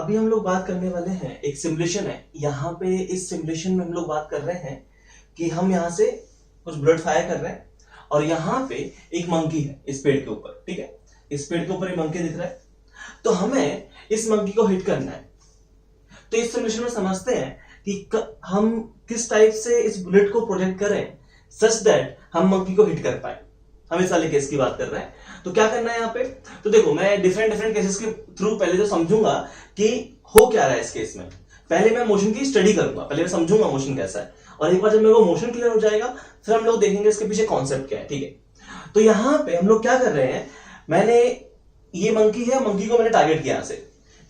अभी हम लोग बात करने वाले हैं, एक सिमुलेशन है यहाँ पे। इस सिमुलेशन में हम लोग बात कर रहे हैं कि हम यहाँ से कुछ बुलेट फायर कर रहे हैं और यहाँ पे एक मंकी है इस पेड़ के ऊपर, ठीक है। इस पेड़ के ऊपर एक मंकी दिख रहा है, तो हमें इस मंकी को हिट करना है। तो इस सिमुलेशन में समझते हैं कि हम किस टाइप से इस बुलेट को प्रोजेक्ट करें सच दैट हम मंकी को हिट कर पाए। हम इस वाले केस की बात कर रहे हैं, तो क्या करना है यहाँ पे। तो देखो, मैं डिफरेंट केसेस के थ्रू पहले तो समझूंगा कि हो क्या रहा है इस केस में। पहले मैं मोशन की स्टडी करूंगा, पहले मैं समझूंगा मोशन कैसा है, और एक बार जब मेरे को मोशन क्लियर हो जाएगा फिर हम लोग देखेंगे इसके पीछे कॉन्सेप्ट क्या है, ठीक है। तो यहाँ पे हम लोग क्या कर रहे हैं, मैंने ये मंकी है, मंकी को मैंने टारगेट किया। यहाँ से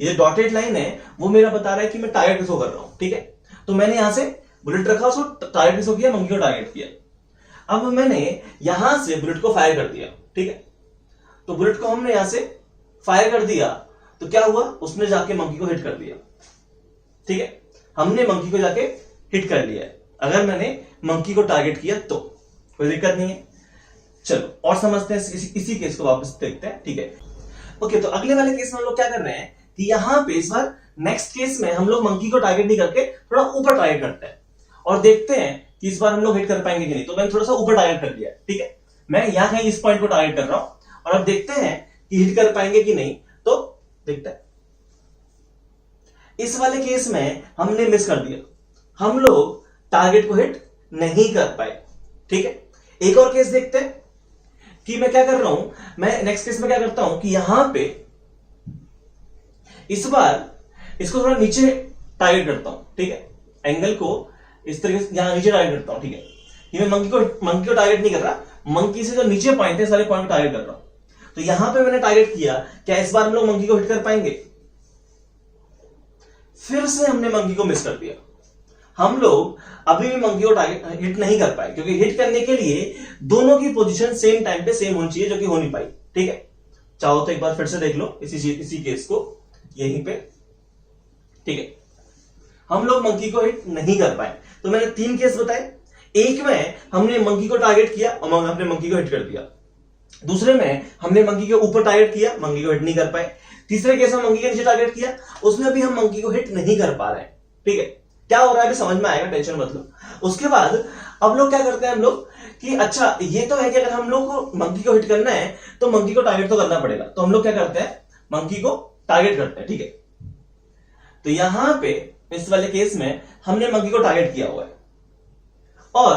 ये डॉटेड लाइन है वो मेरा बता रहा है कि मैं टारगेट किसको कर रहा हूं, ठीक है। तो मैंने यहां से बुलेट रखा, उसको टारगेट किसको किया, मंकी को टारगेट किया। अब मैंने यहां से बुलेट को फायर कर दिया, ठीक है। तो बुलेट को हमने यहां से फायर कर दिया तो क्या हुआ, उसने जाके मंकी को हिट कर दिया, ठीक है। हमने मंकी को जाके हिट कर लिया है। अगर मैंने मंकी को टारगेट किया तो कोई दिक्कत नहीं है। चलो और समझते हैं, इसी केस को वापस देखते हैं, ठीक है। ओके, तो अगले वाले केस में हम लोग क्या कर रहे हैं कि यहां पे इस बार नेक्स्ट केस में हम लोग मंकी को टारगेट नहीं करके थोड़ा ऊपर टारगेट करते हैं और देखते हैं कि इस बार हम लोग हिट कर पाएंगे कि नहीं। तो मैंने थोड़ा सा ऊपर टारगेट कर लिया, ठीक है। मैं यहां कहीं इस पॉइंट को टारगेट कर रहा हूं और अब देखते हैं कि हिट कर पाएंगे कि नहीं। तो देखते हैं, इस वाले केस में हमने मिस कर दिया, हम लोग टारगेट को हिट नहीं कर पाए, ठीक है। एक और केस देखते हैं कि मैं क्या कर रहा हूं। मैं नेक्स्ट केस में क्या करता हूं कि यहां पे इस बार इसको थोड़ा नीचे टारगेट करता हूं, ठीक है। एंगल को इस तरीके से यहां नीचे टारगेट करता हूं, ठीक है। ये मैं मंकी को टारगेट नहीं कर रहा, मंकी से जो नीचे पॉइंट है सारे पॉइंट को टारगेट कर रहा हूं। तो यहां पे मैंने टारगेट किया, क्या इस बार हम लोग मंकी को हिट कर पाएंगे। फिर से हमने मंकी को मिस कर दिया, हम लोग अभी भी मंकी को टारगेट हिट नहीं कर पाए, क्योंकि हिट करने के लिए दोनों की पोजीशन सेम टाइम पे सेम होनी चाहिए, जो कि हो नहीं पाई, ठीक है। चाहो तो एक बार फिर से देख लो इसी केस को यहीं पे, ठीक है। हम लोग मंकी को हिट नहीं कर पाए। तो मैंने 3 केस बताए। एक में हमने मंकी को टारगेट किया और हमने मंकी को हिट कर दिया। दूसरे में हमने मंकी के ऊपर टारगेट किया, मंकी को हिट नहीं कर पाए। तीसरे केस में मंकी के नीचे टारगेट किया, उसमें भी हम मंकी को हिट नहीं कर पा रहे हैं, ठीक है। क्या हो रहा है अभी समझ में आएगा, टेंशन मत लो। उसके बाद अब लोग क्या करते हैं हम लोग कि अच्छा ये तो है कि अगर हम लोग को मंकी को हिट करना है तो मंकी को टारगेट तो करना पड़ेगा। तो हम लोग क्या करते हैं, मंकी को टारगेट करते हैं, ठीक है। तो यहां पे इस वाले केस में हमने मंकी को टारगेट किया हुआ है और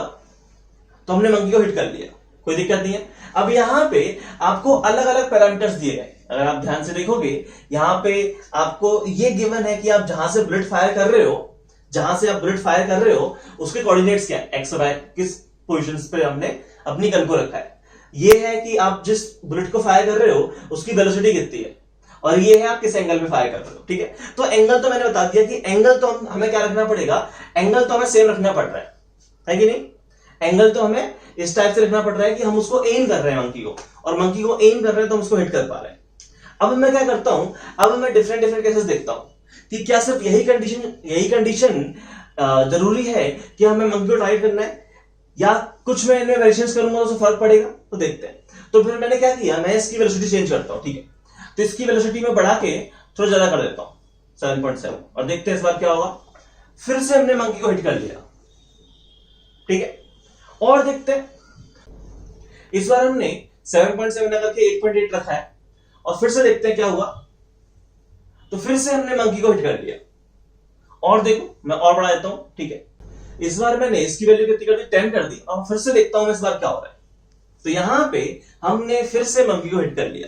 तो हमने मंकी को हिट कर लिया, कोई दिक्कत नहीं है। अब यहां पे आपको अलग अलग पैरामीटर्स दिए गए, अगर आप ध्यान से देखोगे यहां पे आपको ये गिवन है कि आप जहां से बुलेट फायर कर रहे हो, उसके कोऑर्डिनेट्स क्या है, एक्स वाई, किस पोजीशंस पे हमने अपनी गन को रखा है। ये है कि आप जिस बुलेट को फायर कर रहे हो उसकी वेलोसिटी कितनी है, और ये है आप किस एंगल पे फायर कर रहे हो, ठीक है। तो एंगल तो मैंने बता दिया कि एंगल तो हमें क्या रखना पड़ेगा, एंगल तो हमें सेम रखना पड़ रहा है कि नहीं। एंगल तो हमें इस टाइप से रखना पड़ रहा है कि हम उसको एम कर रहे हैं मंकी को, और मंकी को एम कर रहे हैं तो हम उसको हिट कर पा रहे हैं। अब मैं क्या करता हूं, अब मैं डिफरेंट केसेस देखता हूं कि क्या सिर्फ यही कंडीशन जरूरी है कि हमें मंकी को टारगेट करना है, या कुछ मैं इनमें वेरिएशंस करूंगा तो फर्क पड़ेगा। तो देखते हैं। तो फिर मैंने क्या किया, मैं इसकी वेलोसिटी चेंज करता हूं, ठीक है। तो इसकी वेलोसिटी में बढ़ा के थोड़ा ज्यादा कर देता हूं 7.7, और देखते हैं इस बार क्या होगा। फिर से हमने मंकी को हिट कर लिया, ठीक है। और देखते हैं, इस बार हमने 7.7 करके 8.8 रखा है, और फिर से देखते हैं क्या हुआ। तो फिर से हमने मंकी को हिट कर लिया, और देखो मैं और बढ़ा देता हूं, ठीक है। इस बार मैंने इसकी वैल्यू कितनी कर दी, 10 कर दी, और फिर से देखता हूं मैं इस बार क्या हो रहा है। तो यहां पे हमने फिर से मंकी को हिट कर लिया,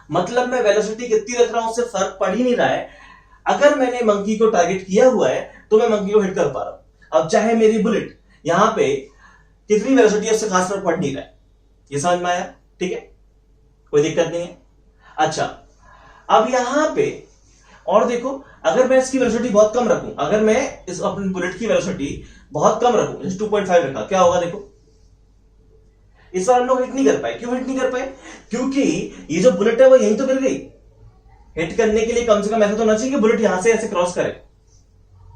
मतलब मैं वेलोसिटी कितनी रख रहा हूं उससे फर्क पड़ ही नहीं रहा है। अगर मैंने मंकी को टारगेट किया हुआ है तो मैं मंकी को हिट कर पा रहा हूं। अब चाहे मेरी बुलेट यहां पे कितनी वेलोसिटी है उससे खास फर्क पड़ नहीं रहा है। ये समझ में आया, ठीक है, कोई दिक्कत नहीं है। अच्छा, अब यहां पे और देखो, अगर मैं इसकी वेलोसिटी बहुत कम रखूं, अगर मैं इस अपनी बुलेट की वेलोसिटी बहुत कम रखूं, जैसे 2.5 रखा, क्या होगा देखो। इस बार हम लोग हिट नहीं कर पाए। क्यों हिट नहीं कर पाए, क्योंकि ये जो बुलेट है वो यहीं तो गिर गई। हिट करने के लिए कम से कम ऐसा तो होना चाहिए कि बुलेट यहां से ऐसे क्रॉस करे।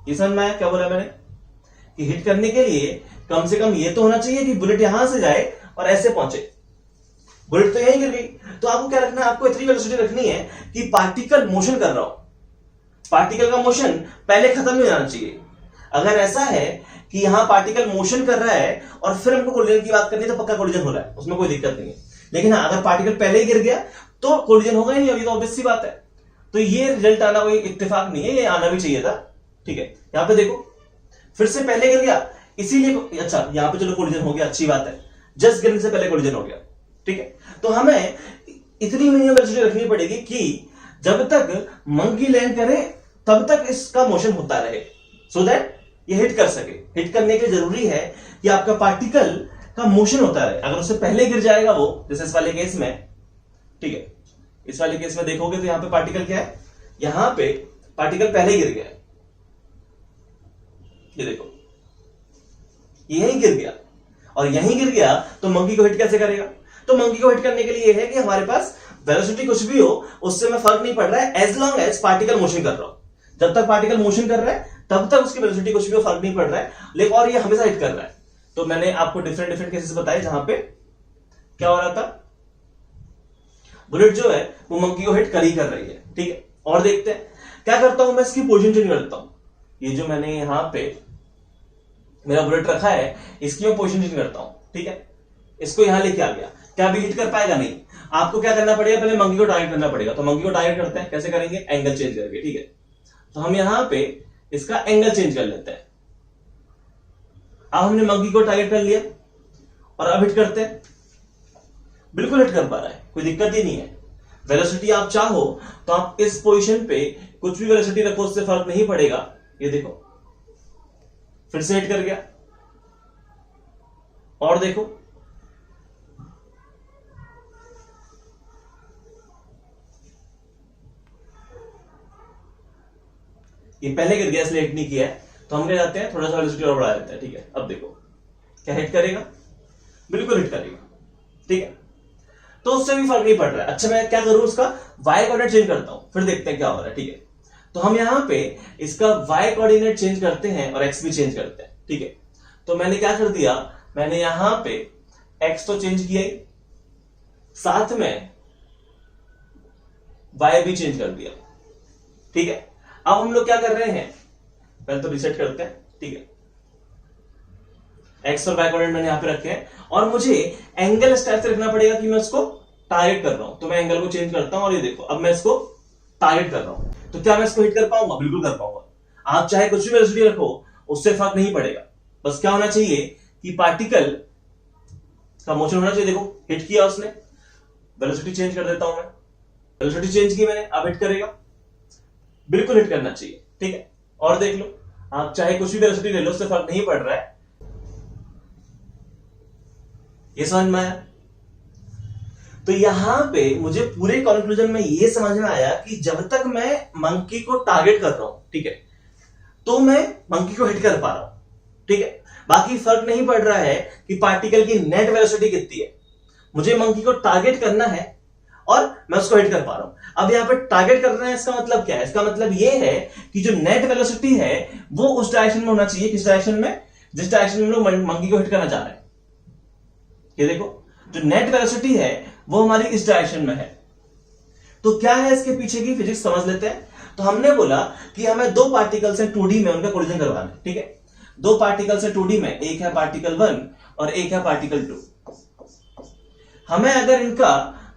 ये समझ में आया क्या बोला मैंने, कि हिट करने के लिए कम से कम ये तो होना चाहिए कि बुलेट यहां से जाए और ऐसे पहुंचे। बुलेट तो यहीं गिर गई, तो आपको क्या रखना है, आपको इतनी वेलोसिटी रखनी है कि पार्टिकल मोशन कर रहा हो, पार्टिकल का मोशन पहले खत्म नहीं होना चाहिए। अगर ऐसा है कि यहां पार्टिकल मोशन कर रहा है और फिर हमको कोलिजन की बात करनी है तो पक्का कोलिजन हो रहा है, उसमें कोई दिक्कत नहीं है। लेकिन हाँ, अगर पार्टिकल पहले ही गिर गया तो कोलिजन होगा ही नहीं, अभी तो ऑब्वियस सी बात है। तो ये रिजल्ट आना कोई इत्तेफाक नहीं है, ये आना भी चाहिए था। ठीक है, यहां पे देखो फिर से पहले गिर गया, इसीलिए अच्छा यहां पे चलो कोलिजन हो गया, अच्छी बात है, जस्ट गिरने से पहले कोलिजन हो गया। ठीक है, तो हमें इतनी मिनिमम वेलोसिटी रखनी पड़ेगी कि जब तक मंकी लैंड करे तब तक इसका मोशन होता रहे, सो दैट ये हिट कर सके। हिट करने के लिए जरूरी है कि आपका पार्टिकल का मोशन होता रहे। अगर उससे पहले गिर जाएगा वो, जैसे इस वाले केस में, ठीक है, इस वाले केस में देखोगे तो यहां पे पार्टिकल क्या है, यहां पे पार्टिकल पहले गिर गया, ये देखो यहीं गिर गया और यहीं गिर गया, तो मंकी को हिट कैसे करेगा? तो मंकी को हिट करने के लिए यह है कि हमारे पास वेलोसिटी कुछ भी हो उससे में फर्क नहीं पड़ रहा है, as long as particle motion कर रहा हो। जब तक पार्टिकल मोशन कर रहा है तब तक उसकी वेलोसिटी कुछ भी हो फर्क नहीं पड़ रहा है, लेकिन और ये हमेशा हिट कर रहा है। तो मैंने आपको डिफरेंट डिफरेंट केसेस बताए जहां पे क्या हो रहा था, बुलेट जो है वो मंकी को हिट कर ही कर रही है। ठीक है, और देखते हैं क्या करता हूं मैं, इसकी पोजीशन चेंज करता हूं। ये जो मैंने यहां पे मेरा बुलेट रखा है इसकी मैं पोजीशन चेंज करता हूं। ठीक है, इसको यहां लेके आ गया, क्या अभी हिट कर पाएगा? नहीं। आपको क्या करना पड़ेगा, पहले मंकी को टारगेट करना पड़ेगा। तो मंकी को टारगेट करते हैं, कैसे करेंगे? एंगल चेंज करके। ठीक है, तो हम यहां पे इसका एंगल चेंज कर लेते हैं। अब हमने मंकी को टारगेट कर लिया और अब हिट करते हैं, बिल्कुल हिट कर पा रहा है, कोई दिक्कत ही नहीं है। वेलोसिटी आप चाहो तो आप इस पोजीशन पे कुछ भी वेलोसिटी रखो, उससे फर्क नहीं पड़ेगा। ये देखो फिर से हिट कर गया, और देखो ये पहले गिर गया इसलिए हिट नहीं किया है, तो हम क्या जाते हैं थोड़ा सा वेलोसिटी और बढ़ा देते हैं। ठीक है, अब देखो क्या हिट करेगा, बिल्कुल हिट करेगा। ठीक है, तो उससे भी फर्क नहीं पड़ रहा है। अच्छा मैं क्या करूं, उसका वाई कोऑर्डिनेट चेंज करता हूं, फिर देखते हैं क्या हो रहा है। ठीक है, तो हम यहां पे इसका वाई कोऑर्डिनेट चेंज करते हैं और एक्स भी चेंज करते हैं। ठीक है, तो मैंने क्या कर दिया, मैंने यहां पे एक्स तो चेंज किया ही, साथ में वाई भी चेंज कर दिया। ठीक है, अब हम लोग क्या कर रहे हैं, पहले तो रिसेट करते हैं। ठीक है, एक्स और वाई कोऑर्डिनेट मैंने यहां पे रखे हैं और मुझे एंगल इस टाइप से रखना पड़ेगा कि मैं इसको टारगेट कर रहा हूं। तो मैं एंगल को चेंज करता हूं और ये देखो अब मैं इसको टारगेट कर रहा हूं, तो क्या मैं इसको हिट कर पाऊंगा? बिल्कुल कर पाऊंगा। आप चाहे कुछ भी वेलोसिटी रखो उससे फर्क नहीं पड़ेगा, बस क्या होना चाहिए कि पार्टिकल का मोशन होना चाहिए। देखो हिट किया उसने, वेलोसिटी चेंज कर देता हूं मैं, वेलोसिटी चेंज की मैंने, अब हिट करेगा, बिल्कुल हिट करना चाहिए। ठीक है, और देख लो आप चाहे कुछ भी वेलोसिटी ले लो उससे फर्क नहीं पड़ रहा है। ये समझ में आया? तो यहां पे मुझे पूरे कंक्लूजन में ये समझ में आया कि जब तक मैं मंकी को टारगेट कर रहा हूं, ठीक है, तो मैं मंकी को हिट कर पा रहा हूं। ठीक है, बाकी फर्क नहीं पड़ रहा है कि पार्टिकल की नेट वेलोसिटी कितनी है, मुझे मंकी को टारगेट करना है और मैं उसको हिट कर पा रहा हूं। अब यहां पे टारगेट करना है, इसका मतलब क्या है? इसका मतलब ये है कि जो नेट वेलोसिटी है वो उस डायरेक्शन में होना चाहिए, किस डायरेक्शन में? जिस डायरेक्शन में हम लोग मंकी को हिट करना चाह रहे हैं। ये देखो जो नेट वेलोसिटी है वो हमारी इस डायरेक्शन में है। तो क्या है इसके पीछे की फिजिक्स समझ लेते हैं। तो हमने बोला कि हमें दो पार्टिकल से 2D में उनका कोलिजन करवाना है। ठीक है, दो पार्टिकल से 2D में, एक है पार्टिकल 1 और एक है पार्टिकल 2। हमें अगर इनका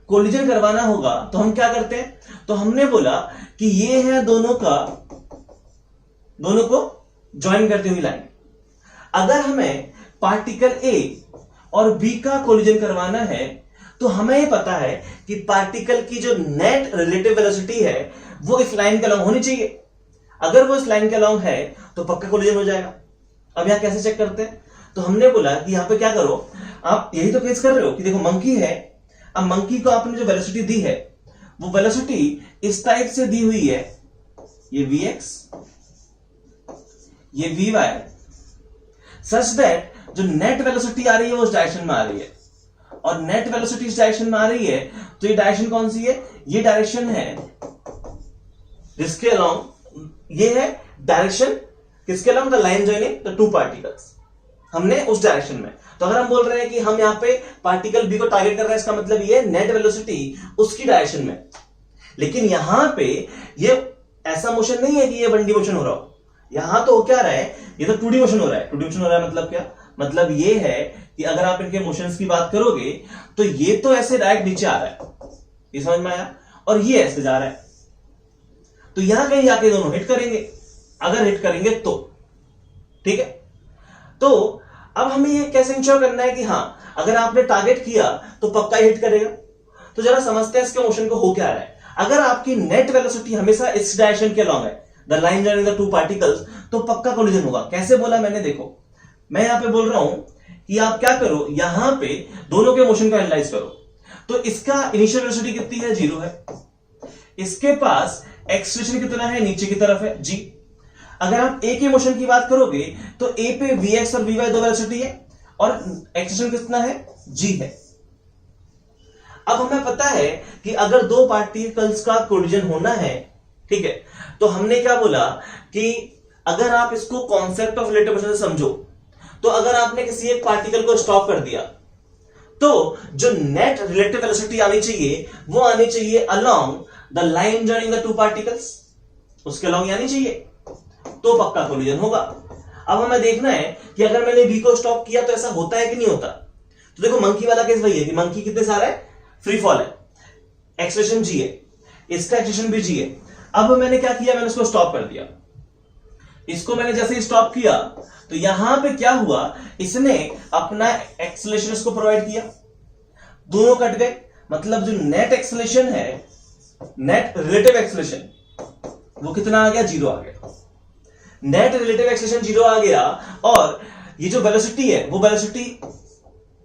कोलिजन करवाना होगा तो हम क्या करते हैं, तो हमने बोला कि ये है दोनों को ज्वाइन करती हुई लाइन। अगर हमें पार्टिकल ए और बी का कोलिजन करवाना है तो हमें पता है कि पार्टिकल की जो नेट रिलेटिव वेलोसिटी है वो इस लाइन के अलोंग होनी चाहिए। अगर वो इस लाइन के अलोंग है तो पक्का कोलिजन हो जाएगा। अब यहां कैसे चेक करते हैं, तो हमने बोला कि यहां पे क्या करो, आप यही तो केस कर रहे हो कि देखो मंकी है, अब मंकी को आपने जो वेलोसिटी दी है वो वेलोसिटी इस टाइप से दी हुई है, ये vx, ये vy, सच दैट जो नेट वेलोसिटी आ रही है वो उस डायरेक्शन में आ रही है, और नेट वेलोसिटी इस डायरेक्शन में आ रही है, तो ये डायरेक्शन कौन सी है? ये डायरेक्शन है जिसके अलोंग, ये है डायरेक्शन किसके along? The line joining the two particles, हमने उस डायरेक्शन में। तो अगर हम बोल रहे हैं कि हम यहां पे पार्टिकल बी को टारगेट कर रहे हैं, इसका मतलब ये नेट वेलोसिटी उसकी डायरेक्शन में। लेकिन यहां पे ये ऐसा मोशन नहीं है कि ये 1D मोशन हो रहा हो। यहां तो क्या रहा है, ये तो 2D मोशन हो रहा है। 2D मोशन हो रहा है मतलब क्या, मतलब ये है कि अगर आप इनके मोशंस की बात करोगे तो ये तो ऐसे डायरेक्ट नीचे आ रहा है, ये समझ में आया, और ये ऐसे जा रहा है। तो यहां कहीं जाके दोनों हिट करेंगे, अगर हिट करेंगे तो ठीक है। तो अब हमें ये कैसे इंश्योर करना है कि हां अगर आपने टारगेट किया तो पक्का हिट करेगा। तो जरा समझते हैं इसके मोशन को हो क्या रहा है। अगर आपकी नेट वेलोसिटी हमेशा इस डायरेक्शन के अलॉन्ग है, the line joining the two particles, तो पक्का कोलिजन होगा। कैसे बोला मैंने, देखो मैं यहां पे बोल रहा हूं कि आप क्या करो, यहां पे दोनों के मोशन को एनालाइज करो। तो इसका इनिशियल वेलोसिटी कितनी है, 0 है। इसके पास एक्सीलरेशन कितना है, नीचे की तरफ है, g। अगर आप a के मोशन की बात करोगे तो a पे vx और vy दो वेलोसिटी है और एक्सीलरेशन कितना है, g है। अब हमें पता है कि अगर दो पार्टिकल्स का कोलिजन होना है, ठीक है, तो हमने क्या बोला कि अगर आप इसको कॉन्सेप्ट ऑफ रिलेटिव मोशन से समझो, तो अगर आपने किसी एक पार्टिकल को स्टॉप कर दिया तो जो नेट रिलेटिव वेलोसिटी आनी चाहिए वो आनी चाहिए along the line joining the two particles, उसके अलोंग आनी चाहिए, तो पक्का कोलिजन होगा। अब हमें देखना है कि अगर मैंने बी को स्टॉप किया तो ऐसा होता है कि नहीं होता। तो देखो मंकी वाला केस वही है कि मंकी कितने सारा है, फ्री फॉल है, एक्सेलरेशन जी है, इसका एक्सेलरेशन भी जी है। अब मैंने क्या किया, मैंने उसको स्टॉप कर दिया। इसको मैंने जैसे ही स्टॉप किया तो यहां पे क्या हुआ, इसने अपना एक्सेलरेशन इसको प्रोवाइड किया, दोनों कट गए। मतलब जो नेट एक्सेलरेशन है, नेट रिलेटिव एक्सेलरेशन, वो कितना आ गया, 0 आ गया। नेट रिलेटिव एक्सेलरेशन 0 आ गया और ये जो वेलोसिटी है वो वेलोसिटी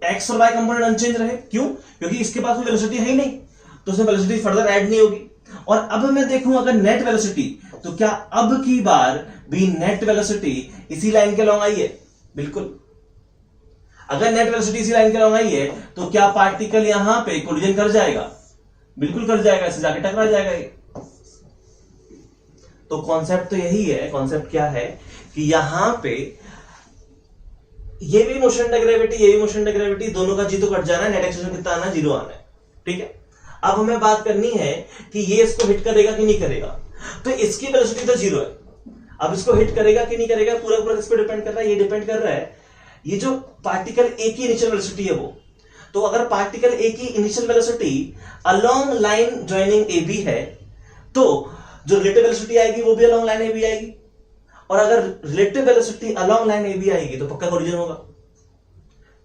एक्स और वाई कंपोनेंट अनचेंज रहे। क्यों, क्योंकि इसके पास कोई वेलोसिटी है ही नहीं, तो उसमें वेलोसिटी फर्दर ऐड नहीं होगी। और अब मैं देखूं अगर नेट वेलोसिटी, तो क्या अब की बार भी नेट वेलोसिटी इसी लाइन के लॉन्ग आई है, बिल्कुल। अगर नेट वेलोसिटी इसी लाइन के लॉन्ग आई है तो क्या पार्टिकल यहां पे कोलिजन कर जाएगा, बिल्कुल कर जाएगा, ऐसे जाके टकरा जाएगा ये। तो कॉन्सेप्ट तो यही है। कॉन्सेप्ट क्या है कि यहां पे ये भी मोशन अंडर ग्रेविटी, ये भी मोशन अंडर ग्रेविटी, दोनों का जी तो कट जाना है, नेट एक्सेलरेशन कितना आना है, 0 आना है, ठीक है। अब हमें बात करनी है कि ये इसको हिट करेगा कि नहीं करेगा। तो इसकी वेलोसिटी तो 0 है, अब इसको हिट करेगा कि नहीं करेगा पूरा पूरा किस पे डिपेंड कर रहा है, ये डिपेंड कर रहा है ये जो पार्टिकल ए की इनिशियल वेलोसिटी है वो। तो अगर पार्टिकल ए की initial velocity along line joining A B है तो जो रिलेटिव वेलोसिटी आएगी वो भी अलोंग लाइन ए बी आएगी, और अगर relative velocity along line A B आएगी तो पक्का कोलिजन होगा।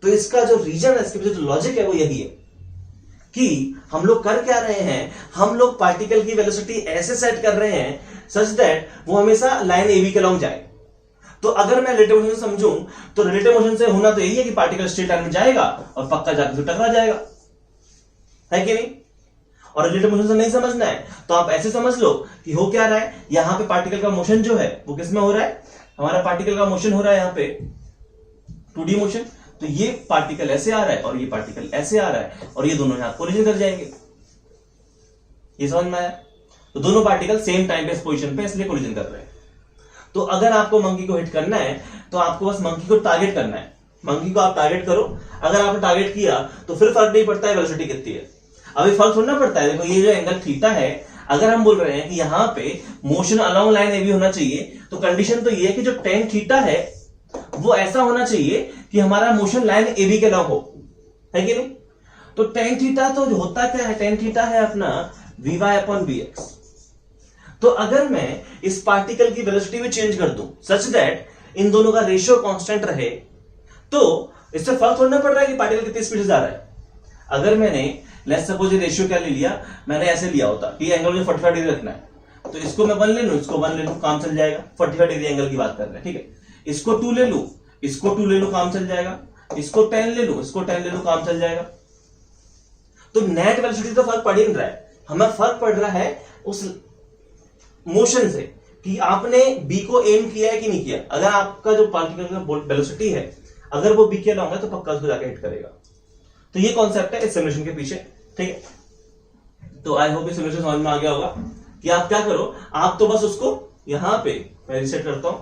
तो इसका जो रीजन है, इसके पीछे जो लॉजिक है वो यही है कि हम लोग कर क्या रहे हैं, हम लोग पार्टिकल की वेलोसिटी ऐसे सेट कर रहे हैं सच दैट वो हमेशा लाइन ए बी के अलोंग जाए। तो अगर मैं रिलेटिव मोशन समझूं तो रिलेटिव मोशन से होना तो यही है कि पार्टिकल स्ट्रेट लाइन में जाएगा और पक्का जाकर तो टकरा जाएगा, है कि नहीं। और रिलेटिव मोशन से नहीं समझना है तो आप ऐसे समझ लो कि हो क्या रहा है, यहां पे पार्टिकल का मोशन जो है वो किस में हो रहा है, हमारा पार्टिकल का मोशन हो रहा है यहां पे 2D मोशन। तो ये पार्टिकल ऐसे आ रहा है और ये पार्टिकल ऐसे आ रहा है और ये दोनों यहां कोलिजन कर जाएंगे, ये समझ में आया। तो दोनों पार्टिकल सेम टाइम पे इस पोजीशन पे इसलिए कोलिजन कर रहे हैं। तो अगर आपको मंकी को हिट करना है तो आपको बस मंकी को टारगेट करना है, मंकी को आप टारगेट करो। अगर आपने टारगेट किया तो फिर फर्क नहीं पड़ता है वेलोसिटी कितनी है, अभी फर्क थोड़ा पड़ता है। देखो ये जो एंगल थीटा है, अगर हम बोल रहे हैं कि यहां पे motion along line A B होना चाहिए तो कंडीशन तो ये है कि जो टेन थीटा है वो ऐसा होना चाहिए कि हमारा मोशन लाइन ए बी के अलोंग हो, है कि नहीं। तो टेन थीटा तो होता क्या है, टेन थीटा है अपना v y upon v x. तो अगर मैं इस पार्टिकल की वेलोसिटी भी चेंज कर दूं सच दैट इन दोनों का रेशियो कांस्टेंट रहे तो इससे फर्क थोड़ा पड़ रहा है कि पार्टिकल कितनी स्पीड से जा रहा है। अगर मैंने लेट्स सपोज ये रेशियो क्या ले लिया, मैंने ऐसे लिया होता कि एंगल मुझे 45 डिग्री रखना है, तो इसको मैं 1 ले लूं, इसको 1 ले लूं, काम चल जाएगा। 45 डिग्री एंगल की बात कर रहे हैं, ठीक है। इसको 2 ले लूं, इसको 2 ले लूं, काम चल जाएगा। इसको 10 ले लूं, इसको 10 ले लूं, काम चल जाएगा। तो नेट वेलोसिटी तो फर्क पड़ ही नहीं रहा है, हमें फर्क पड़ रहा है उस मोशन से कि आपने बी को एम किया है कि नहीं किया। अगर आपका जो पार्टिकल का वेलोसिटी है अगर वो बी के अलोंग है तो पक्का उसको जाके हिट करेगा। तो ये कॉन्सेप्ट है इस सिमुलेशन के पीछे, ठीक है। तो आई होप इस सिमुलेशन समझ में आ गया होगा कि आप क्या करो, आप तो बस उसको यहां पे मैं रिसेट करता हूं,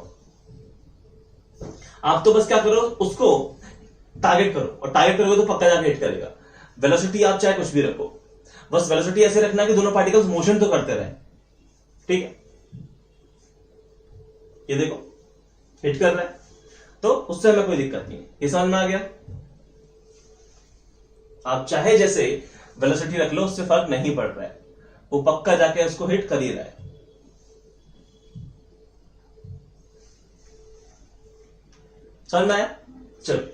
आप तो बस क्या करो उसको टारगेट करो, और टारगेट करोगे तो पक्का जाके हिट करेगा। वेलोसिटी आप चाहे कुछ भी रखो, बस वेलोसिटी ऐसे रखना कि दोनों पार्टिकल्स मोशन तो करते रहे, ठीक है। ये देखो हिट कर रहा है, तो उससे हमें कोई दिक्कत नहीं है। ये समझ में आ गया? आप चाहे जैसे वेलोसिटी रख लो, उससे फर्क नहीं पड़ रहा है, वो पक्का जाके उसको हिट कर ही रहा है। समझ में आया? चलो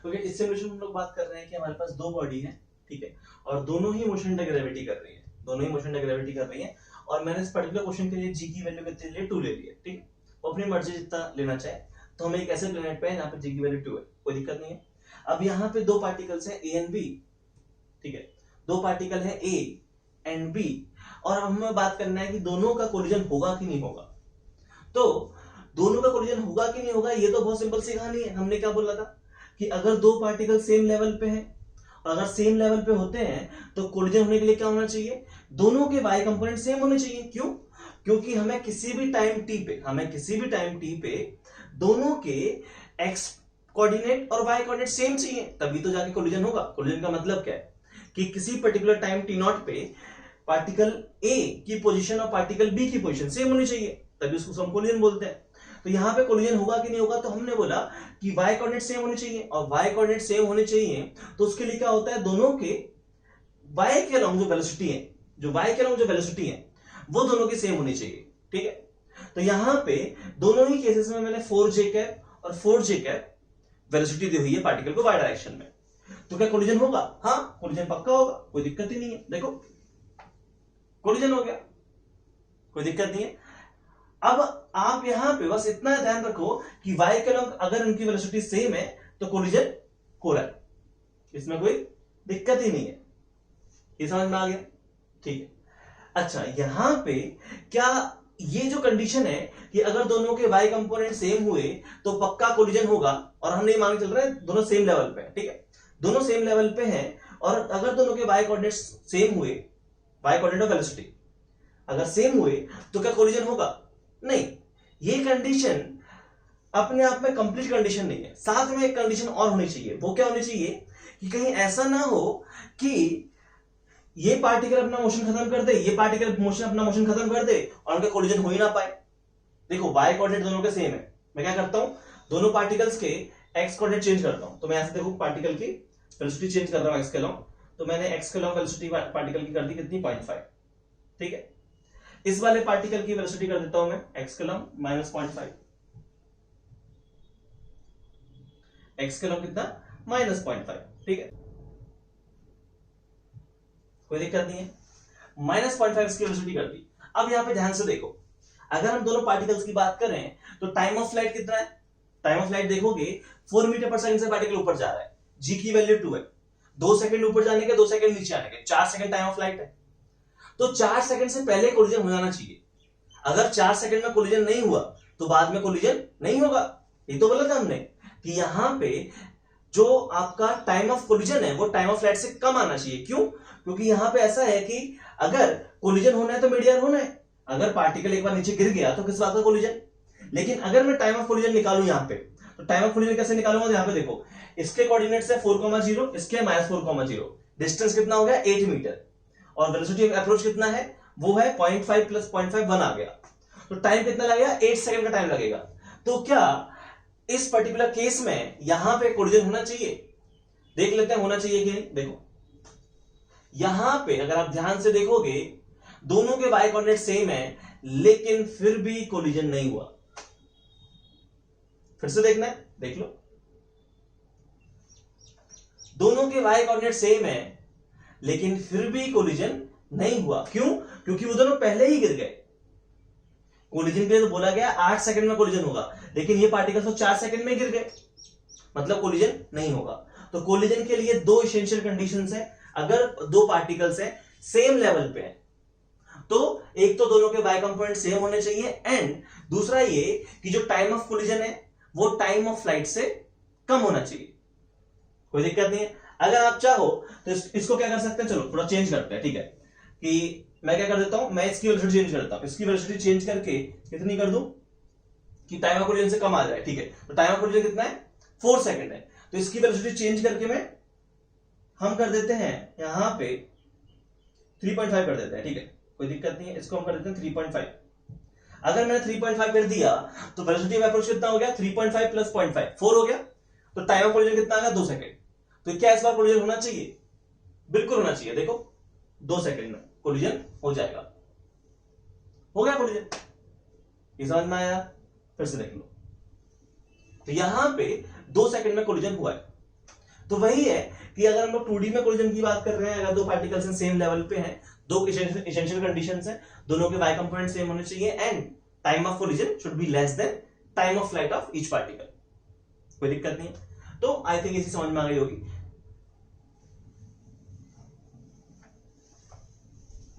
क्योंकि इस सिमुलेशन में हम लोग बात कर रहे हैं कि हमारे पास दो बॉडी है, ठीक है, और दोनों ही मोशन अंडर ग्रेविटी कर रही है, दोनों ही मोशन अंडर ग्रेविटी कर रही है। और मैंने इस पर्टिकुलर क्वेश्चन के लिए जी की वैल्यू कितनी ली? 2 ले ली है, ठीक है। वो अपनी मर्जी जितना लेना चाहे। तो हमें एक ऐसे प्लेनेट पे है जहां पे जी की वैल्यू 2 है, कोई दिक्कत नहीं है। अब यहाँ पे दो पार्टिकल्स है ए एंड बी, ठीक है, दो पार्टिकल है ए एंड बी, और हमें बात करना है कि दोनों का कोलिजन होगा कि नहीं होगा। तो दोनों का कोलिजन होगा कि नहीं होगा, ये तो बहुत सिंपल सी कहानी है। हमने क्या बोला था कि अगर दो पार्टिकल सेम लेवल पे हैं, अगर सेम लेवल पे होते हैं तो कोलिजन होने के लिए क्या होना चाहिए? दोनों के वाई कंपोनेंट सेम होने चाहिए। क्यों? क्योंकि हमें किसी भी टाइम टी पे दोनों के एक्स कोऑर्डिनेट और वाई कोऑर्डिनेट सेम चाहिए, तभी तो जाके कोलिजन होगा। कोलिजन का मतलब क्या है कि किसी पर्टिकुलर टाइम टी नॉट पे पार्टिकल ए की पोजीशन और पार्टिकल बी की पोजीशन सेम होनी चाहिए, तभी उसको हम कोलिजन बोलते हैं। तो यहां पे कोलिजन होगा कि नहीं होगा, तो हमने बोला कि वाई कोऑर्डिनेट सेम होने चाहिए, और वाई कोऑर्डिनेट सेम होने चाहिए तो उसके लिए क्या होता है, दोनों के वाई के अलोंग जो वेलोसिटी है वो दोनों की सेम होनी चाहिए, ठीक है। तो यहां पे दोनों ही केसेस में मैंने 4j कैप और 4j कैप वेलोसिटी दी हुई है पार्टिकल को वाई डायरेक्शन में। तो क्या कोलिजन होगा? हाँ, कोलिजन पक्का होगा, कोई दिक्कत ही नहीं है। देखो कोलिजन हो गया, कोई दिक्कत नहीं है। अब आप यहां पे बस इतना ध्यान रखो कि वाई के लोग अगर उनकी वेलोसिटी सेम है तो कोलिजन हो रहा है, इसमें कोई दिक्कत ही नहीं है। ये समझ में आ गया? ठीक है। अच्छा, यहां पे क्या ये जो कंडीशन है कि अगर दोनों के वाई कंपोनेंट सेम हुए तो पक्का कोलिजन होगा, और हम नहीं मान के चल रहे हैं दोनों सेम लेवल पे है, ठीक है, दोनों सेम लेवल पे हैं, और अगर दोनों के वाई कोऑर्डिनेट्स सेम हुए, वाई कोऑर्डिनेट और वेलोसिटी अगर सेम हुए तो क्या कोलिजन होगा? नहीं। ये कंडीशन अपने आप में कंप्लीट कंडीशन नहीं है, साथ में एक कंडीशन और होनी चाहिए। वो क्या होनी चाहिए कि कहीं ऐसा ना हो कि ये पार्टिकल अपना मोशन खत्म कर दे, ये पार्टिकल अपना मोशन खत्म कर दे और उनका कोलिजन हो ही ना पाए। देखो वाई कोऑर्डिनेट दोनों के सेम है, मैं क्या करता हूं, दोनों पार्टिकल्स के एक्स कोऑर्डिनेट चेंज करता हूं। तो मैं ऐसे देखो पार्टिकल की वेलोसिटी चेंज कर रहा हूं एक्स के लॉन्ग, तो मैंने एक्स के लॉन्ग वेलोसिटी पार्टिकल की कर दी कितनी? 0.5, ठीक है। इस वाले पार्टिकल की वेलोसिटी कर देता हूं मैं एक्स के लॉन्ग -0.5, एक्स के लॉन्ग कितना? -0.5, ठीक है, कोई दिक्कत नहीं है। -0.5 इसकी वेलोसिटी कर दी। अब यहां पे ध्यान से देखो, अगर हम दोनों पार्टिकल्स की बात करें तो टाइम ऑफ फ्लाइट कितना है? टाइम ऑफ फ्लाइट देखोगे 4 मीटर पर सेकंड से पार्टिकल ऊपर जा रहा है, जी की वैल्यू 2 है, 2 सेकंड ऊपर जाने के, 2 सेकंड नीचे आने के, 4 सेकंड टाइम ऑफ फ्लाइट है। तो 4 सेकंड से पहले कोलिजन हो जाना चाहिए। अगर 4 सेकंड में कोलिजन नहीं हुआ तो बाद में कोलिजन नहीं होगा। ये तो बोला था हमने कि यहां पे जो आपका टाइम ऑफ कोलिजन है वो टाइम ऑफ फ्लाइट से कम आना चाहिए। क्यों? क्योंकि यहां पे ऐसा है कि अगर कोलिजन होना है तो मिड एयर होना है। अगर पार्टिकल एक बार नीचे गिर गया तो किस बात का कोलिजन? लेकिन अगर मैं टाइम ऑफ कोलिजन निकालूं यहां पे, तो टाइम ऑफ कोलिजन कैसे निकालूंगा? यहां पे देखो, इसके कोऑर्डिनेट्स है 4,0, इसके -4,0, डिस्टेंस कितना हो गया? 8 मीटर, और वेलोसिटी ऑफ अप्रोच कितना है? वो है 0.5 + 0.5 1 आ गया। तो टाइम कितना लगेगा? 8 सेकंड का टाइम लगेगा। तो क्या इस पर्टिकुलर केस में यहां पे कोलिजन होना चाहिए? देख लेते हैं होना चाहिए कि नहीं। देखो यहां पे अगर आप ध्यान से देखोगे दोनों के वाई कोऑर्डिनेट सेम है, लेकिन फिर भी कोलिजन नहीं हुआ। फिर से देखना है, देख लो, दोनों के वाई कोऑर्डिनेट सेम है लेकिन फिर भी कोलिजन नहीं हुआ। क्यों? क्योंकि वो दोनों पहले ही गिर गए। कोलिजन के लिए तो बोला गया 8 सेकंड में कोलिजन होगा, लेकिन ये पार्टिकल्स तो 4 सेकंड में गिर गए, मतलब कोलिजन नहीं होगा। तो कोलिजन के लिए दो एसेंशियल कंडीशंस है। अगर दो पार्टिकल्स हैं सेम लेवल पे हैं तो एक तो दोनों के वाई कंपोनेंट सेम होने चाहिए, एंड दूसरा ये कि जो टाइम ऑफ कोलिजन है वो टाइम ऑफ फ्लाइट से कम होना चाहिए। कोई दिक्कत नहीं है। अगर आप चाहो तो इसको क्या कर सकते हैं, चलो थोड़ा चेंज करते हैं, ठीक है, कि मैं क्या कर देता हूं, मैं इसकी वेलोसिटी चेंज करता हूं, इसकी वेलोसिटी चेंज करके कितनी कर दूं कि टाइम ऑफ कोलिजन से कम आ जाए, ठीक है। तो टाइम ऑफ कोलिजन कितना है? 4 सेकंड है। तो इसकी वेलोसिटी चेंज करके हम कर देते हैं यहां पे 3.5 कर देते हैं, ठीक है, कोई दिक्कत नहीं है, इसको हम कर देते हैं 3.5। अगर मैंने 3.5 कर दिया तो वेलोसिटी ऑफ अप्रोच कितना हो गया, 3.5 प्लस 0.5 4 हो गया। तो टाइम ऑफ कोलिजन कितना आ गया, 2 सेकंड। तो क्या इस बार कोलिजन होना चाहिए, बिल्कुल होना चाहिए। देखो 2 सेकंड में कोलिजन हो जाएगा, हो गया कोलिजन, ये समझ में आया, फिर से देख लो। तो यहां पे 2 सेकंड में कोलिजन हुआ है। तो वही है कि अगर हम लोग 2D में कोलिजन की बात कर रहे हैं, अगर दो पार्टिकल्स सेम लेवल पे हैं, दो एसेंशियल कंडीशंस हैं, दोनों के y कंपोनेंट सेम होने चाहिए and time of collision should be less than time of flight of each particle, कोई दिक्कत नहीं है। तो आई थिंक इसी समझ में आ गई होगी।